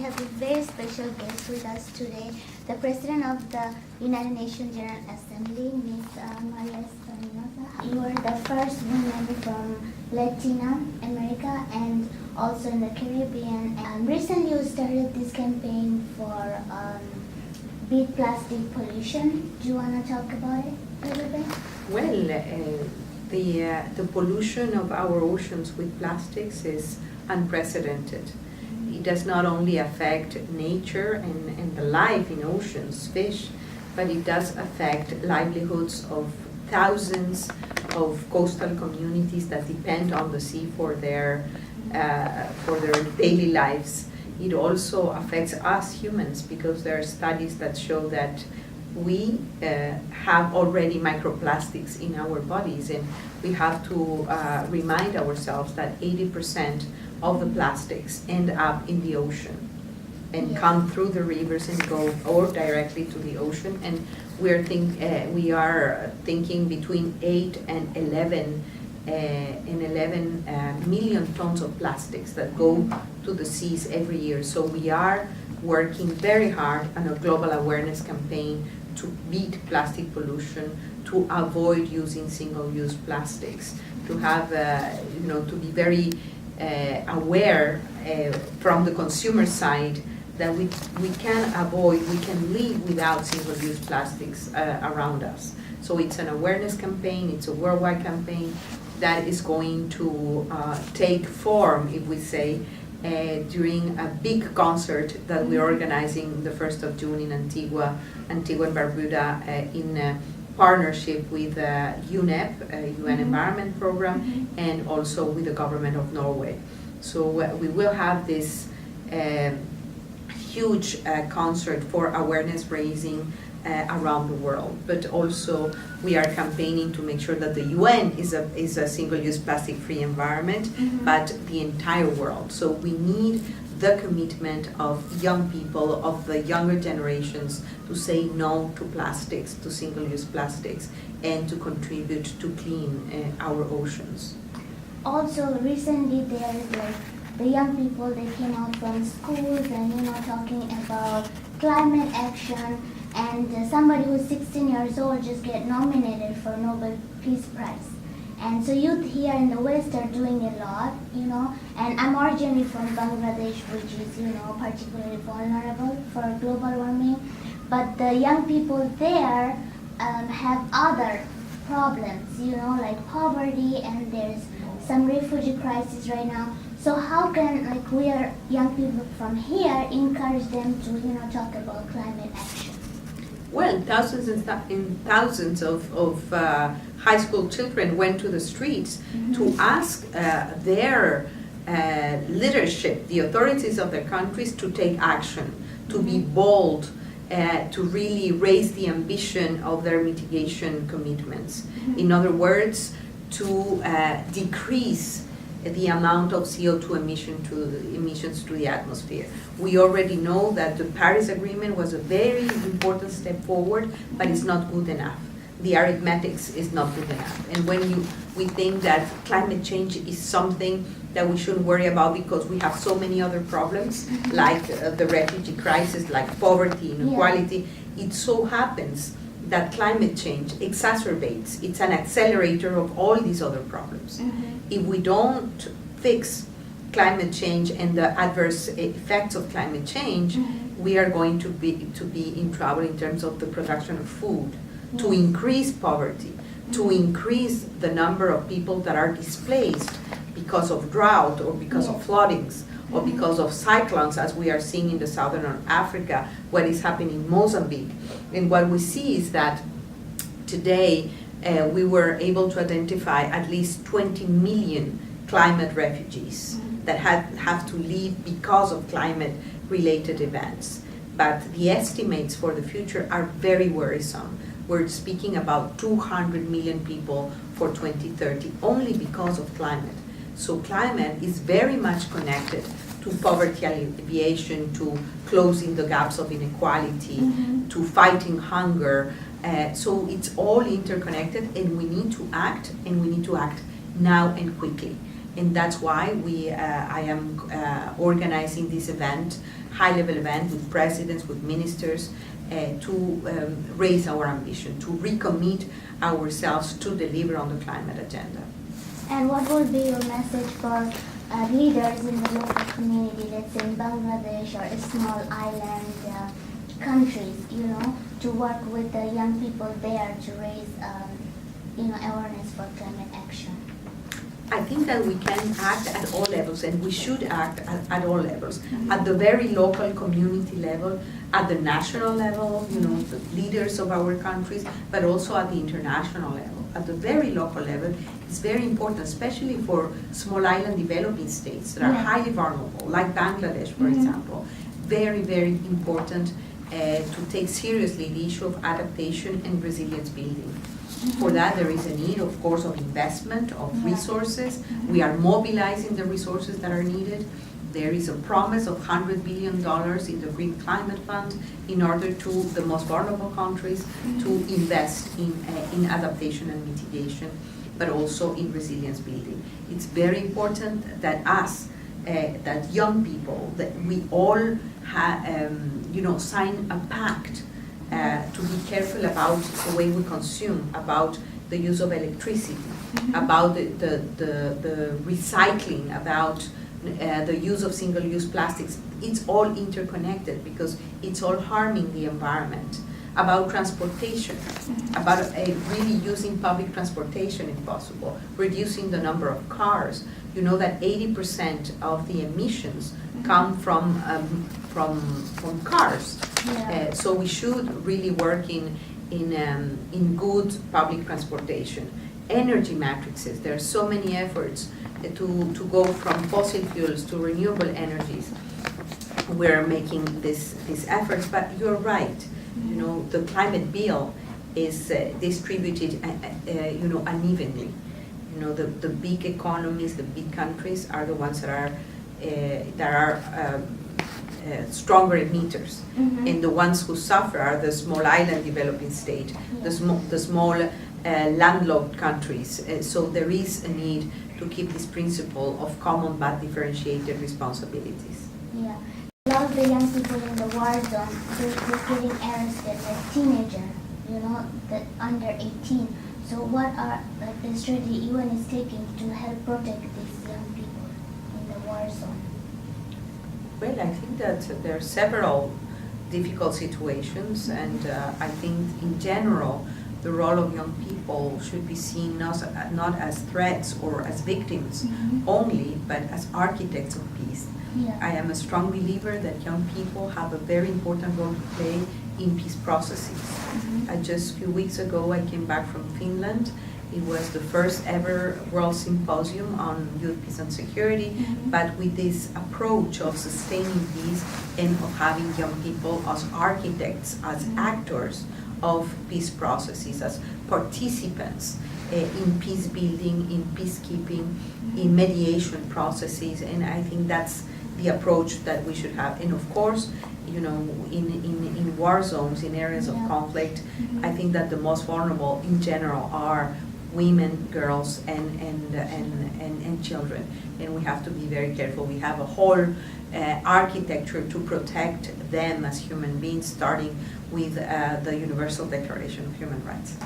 have a very special guest with us today, the President of the United Nations General Assembly, Ms. Fernanda Espinosa. You are the first woman from Latin America and also in the Caribbean. And recently you started this campaign for beat plastic pollution. Do you want to talk about it a little bit? Well, the pollution of our oceans with plastics is unprecedented. It does not only affect nature and the life in oceans, fish, but it does affect livelihoods of thousands of coastal communities that depend on the sea for their daily lives. It also affects us humans because there are studies that show that we have already microplastics in our bodies, and we have to remind ourselves that 80% of the plastics end up in the ocean and come through the rivers and go or directly to the ocean. And we are thinking between 8 and 11 million tons of plastics that go to the seas every year. So we are working very hard on a global awareness campaign to beat plastic pollution, to avoid using single-use plastics, to have, to be very aware from the consumer side that we can avoid, we can live without single-use plastics around us. So it's an awareness campaign, it's a worldwide campaign that is going to take form, if we say, during a big concert that we're organizing the 1st of June in Antigua and Barbuda in partnership with UNEP, UN Environment Program, and also with the government of Norway. So we will have this huge concert for awareness raising around the world, but also we are campaigning to make sure that the UN is a single-use plastic-free environment, but the entire world. So we need the commitment of young people, of the younger generations, to say no to plastics, to single-use plastics, and to contribute to clean our oceans. Also, recently there's the young people, they came out from schools and talking about climate action, and somebody who's 16 years old just get nominated for Nobel Peace Prize. And so youth here in the West are doing a lot, and I'm originally from Bangladesh, which is, particularly vulnerable for global warming. But the young people there have other problems, like poverty, and there's some refugee crisis right now. So how can, we are young people from here, encourage them to, talk about climate action? Well, thousands of high school children went to the streets to ask their leadership, the authorities of their countries, to take action, to be bold, to really raise the ambition of their mitigation commitments. In other words, to decrease the amount of CO2 emissions to the atmosphere. We already know that the Paris Agreement was a very important step forward, but it's not good enough. The arithmetics is not good enough. And when we think that climate change is something that we shouldn't worry about because we have so many other problems, like the refugee crisis, like poverty, inequality, it so happens that climate change exacerbates, it's an accelerator of all these other problems. If we don't fix climate change and the adverse effects of climate change, we are going to be in trouble in terms of the production of food, to increase poverty, to increase the number of people that are displaced because of drought or because of floodings or because of cyclones, as we are seeing in the southern Africa, what is happening in Mozambique. And what we see is that today we were able to identify at least 20 million climate refugees that have to leave because of climate-related events. But the estimates for the future are very worrisome. We're speaking about 200 million people for 2030, only because of climate. So climate is very much connected to poverty alleviation, to closing the gaps of inequality, to fighting hunger. So it's all interconnected, and we need to act, and we need to act now and quickly. And that's why I am organizing this event high-level event with presidents, with ministers, to raise our ambition, to recommit ourselves to deliver on the climate agenda. And what would be your message for leaders in the local community, let's say in Bangladesh or a small island countries, to work with the young people there to raise, awareness for climate action? I think that we can act at all levels, and we should act at all levels. At the very local community level, at the national level, the leaders of our countries, but also at the international level. At the very local level, it's very important, especially for small island developing states that are highly vulnerable, like Bangladesh, for example. Very, very important to take seriously the issue of adaptation and resilience building. For that, there is a need, of course, of investment, of resources. We are mobilizing the resources that are needed. There is a promise of $100 billion in the Green Climate Fund in order to the most vulnerable countries to invest in adaptation and mitigation, but also in resilience building. It's very important that that young people, that we all sign a pact to be careful about the way we consume, about the use of electricity, about the recycling, about the use of single-use plastics. It's all interconnected because it's all harming the environment. About transportation, about really using public transportation if possible, reducing the number of cars. You know that 80% of the emissions come from cars. So we should really work in good public transportation. Energy matrices, there are so many efforts to go from fossil fuels to renewable energies. We're making these efforts, but you're right. The climate bill is distributed unevenly. The big economies, the big countries are the ones that are stronger emitters, and the ones who suffer are the small island developing state, the small landlocked countries. So there is a need to keep this principle of common but differentiated responsibilities. Yeah. A lot of the young people in the war zone, they're getting arrested like teenagers, that under 18. So what are the strategy UN is taking to help protect these young people in the war zone? Well, I think that there are several difficult situations, and I think in general the role of young people should be seen not as threats or as victims only, but as architects of peace. Yeah. I am a strong believer that young people have a very important role to play in peace processes. Just a few weeks ago, I came back from Finland. It was the first ever World Symposium on Youth, Peace and Security, but with this approach of sustaining peace and of having young people as architects, as actors of peace processes, as participants in peace building, in peacekeeping, in mediation processes, and I think that's the approach that we should have. And of course, in war zones, in areas of conflict, I think that the most vulnerable in general are women, girls, and children. And we have to be very careful. We have a whole architecture to protect them as human beings, starting with the Universal Declaration of Human Rights.